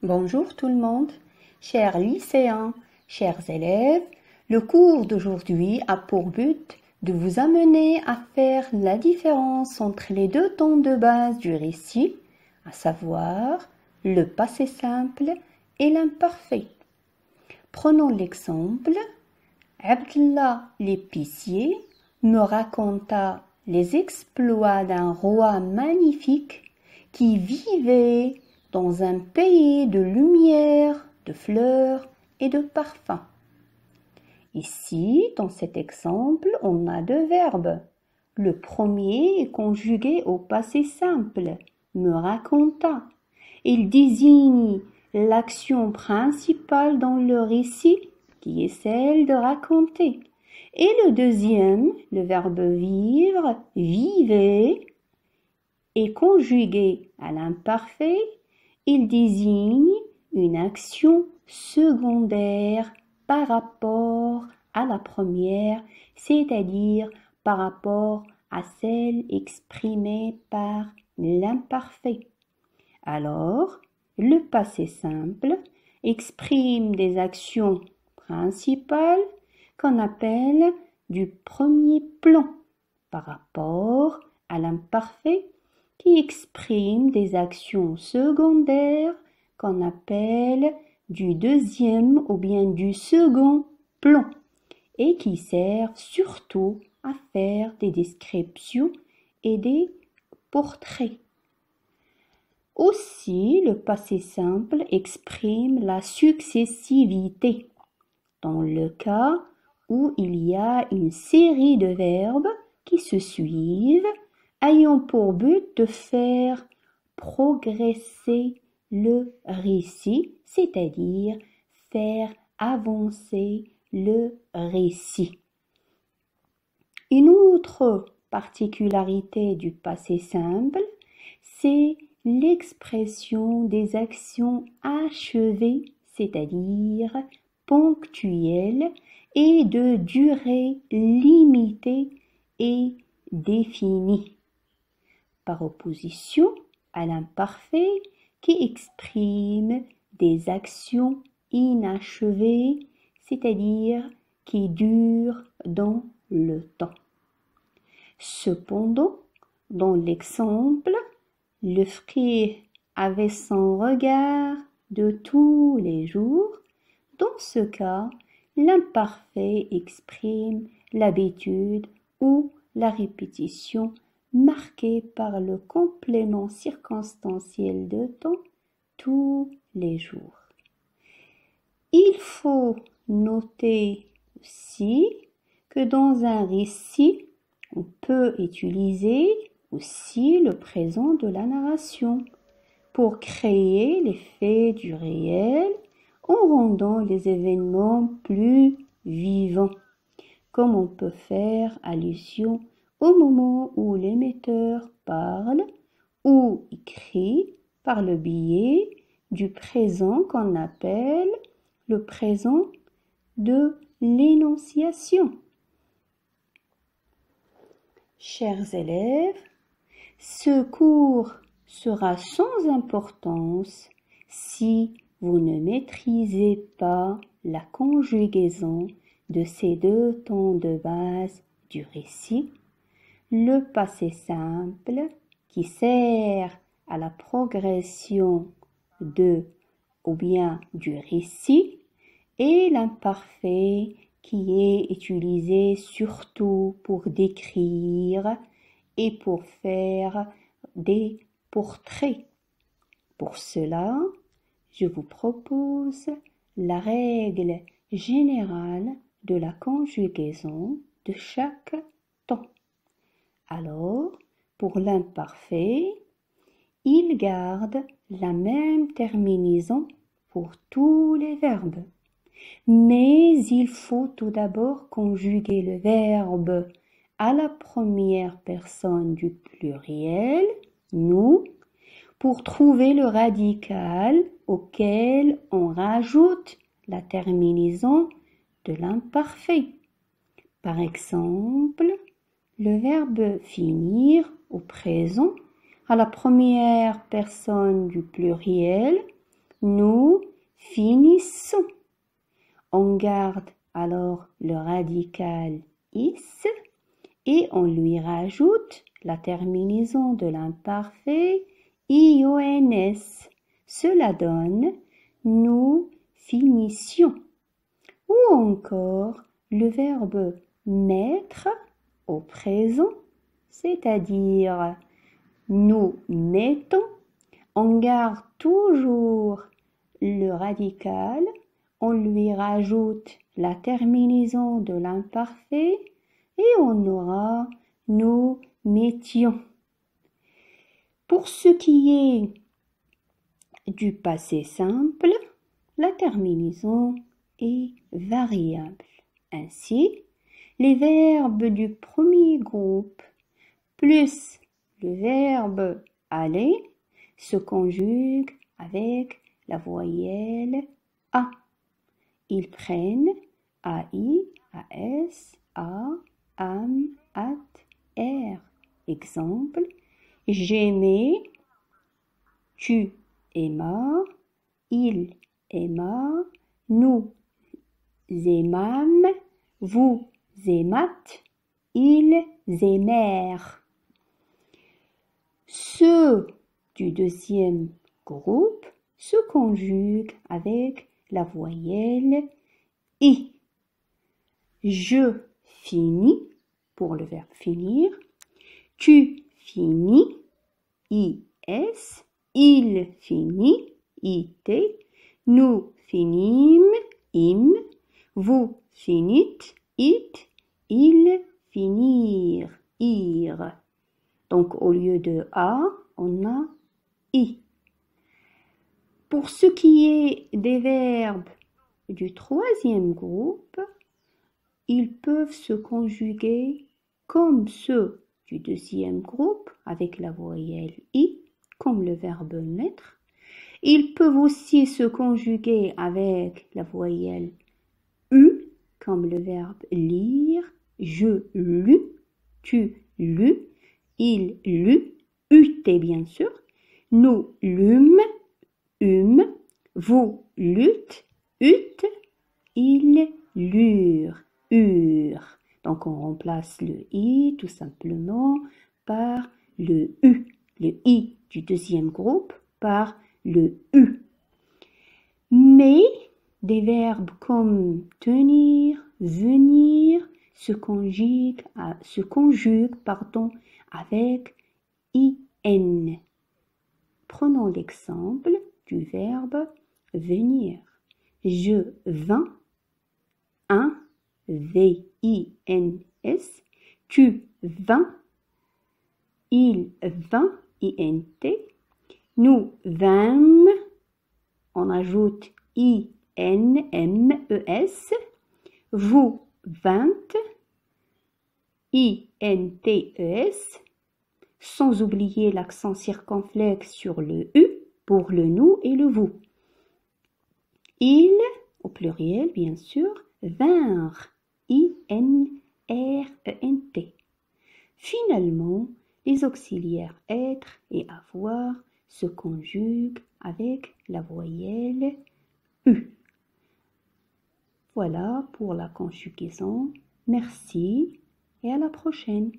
Bonjour tout le monde, chers lycéens, chers élèves. Le cours d'aujourd'hui a pour but de vous amener à faire la différence entre les deux temps de base du récit, à savoir le passé simple et l'imparfait. Prenons l'exemple. Abdallah l'épicier me raconta les exploits d'un roi magnifique qui vivait dans un pays de lumière, de fleurs et de parfums. Ici, dans cet exemple, on a deux verbes. Le premier est conjugué au passé simple, me raconta. Il désigne l'action principale dans le récit, qui est celle de raconter. Et le deuxième, le verbe vivre, vivait, est conjugué à l'imparfait. Il désigne une action secondaire par rapport à la première, c'est-à-dire par rapport à celle exprimée par l'imparfait. Alors, le passé simple exprime des actions principales qu'on appelle du premier plan par rapport à l'imparfait qui exprime des actions secondaires qu'on appelle du deuxième ou bien du second plan et qui servent surtout à faire des descriptions et des portraits. Aussi, le passé simple exprime la successivité dans le cas où il y a une série de verbes qui se suivent ayant pour but de faire progresser le récit, c'est-à-dire faire avancer le récit. Une autre particularité du passé simple, c'est l'expression des actions achevées, c'est-à-dire ponctuelles et de durée limitée et définie, par opposition à l'imparfait qui exprime des actions inachevées, c'est-à-dire qui durent dans le temps. Cependant, dans l'exemple, le frère avait son regard de tous les jours. Dans ce cas, l'imparfait exprime l'habitude ou la répétition marquée par le complément circonstanciel de temps tous les jours. Il faut noter aussi que dans un récit, on peut utiliser aussi le présent de la narration pour créer l'effet du réel en rendant les événements plus vivants, comme on peut faire allusion au moment où l'émetteur parle ou écrit par le biais du présent qu'on appelle le présent de l'énonciation. Chers élèves, ce cours sera sans importance si vous ne maîtrisez pas la conjugaison de ces deux temps de base du récit, le passé simple qui sert à la progression de ou bien du récit et l'imparfait qui est utilisé surtout pour décrire et pour faire des portraits. Pour cela, je vous propose la règle générale de la conjugaison de chaque temps. Alors, pour l'imparfait, il garde la même terminaison pour tous les verbes. Mais il faut tout d'abord conjuguer le verbe à la première personne du pluriel, nous, pour trouver le radical auquel on rajoute la terminaison de l'imparfait. Par exemple, le verbe finir au présent à la première personne du pluriel nous finissons. On garde alors le radical is et on lui rajoute la terminaison de l'imparfait ions. Cela donne nous finissions. Ou encore le verbe mettre au présent, c'est-à-dire nous mettons. On garde toujours le radical, on lui rajoute la terminaison de l'imparfait et on aura nous mettions. Pour ce qui est du passé simple, la terminaison est variable. Ainsi, les verbes du premier groupe plus le verbe aller se conjuguent avec la voyelle A. Ils prennent AI, AS, A, AM, AT, R. Exemple, j'aimais, tu aimas, il aima, nous aimâmes, vous aimâtes, ils aimèrent. Ceux du deuxième groupe se conjuguent avec la voyelle I. Je finis pour le verbe finir. Tu finis, IS. Il finit, IT. Nous finîmes, IM. Vous finîtes, IT. Ils finirent, IR. Donc au lieu de A, on a I. Pour ce qui est des verbes du troisième groupe, ils peuvent se conjuguer comme ceux du deuxième groupe avec la voyelle I, comme le verbe mettre. Ils peuvent aussi se conjuguer avec la voyelle U, comme le verbe lire. Je lus, tu lus, il lut, ut bien sûr. Nous lûmes, vous lûtes, ut, ils lurent, eurent. Donc on remplace le i tout simplement par le i du deuxième groupe par le u. Mais des verbes comme tenir, venir se conjuguent avec in. Prenons l'exemple du verbe venir. Je vins, un, V-I-N-S. Tu vins, il vint, I-N-T. Nous vîmes, on ajoute I-N-M-E-S. Vous vîntes, I-N-T-E-S. Sans oublier l'accent circonflexe sur le U pour le nous et le vous. Ils, au pluriel bien sûr, vinrent, I-N-R-E-N-T. Finalement, les auxiliaires être et avoir se conjuguent avec la voyelle U. Voilà pour la conjugaison. Merci et à la prochaine.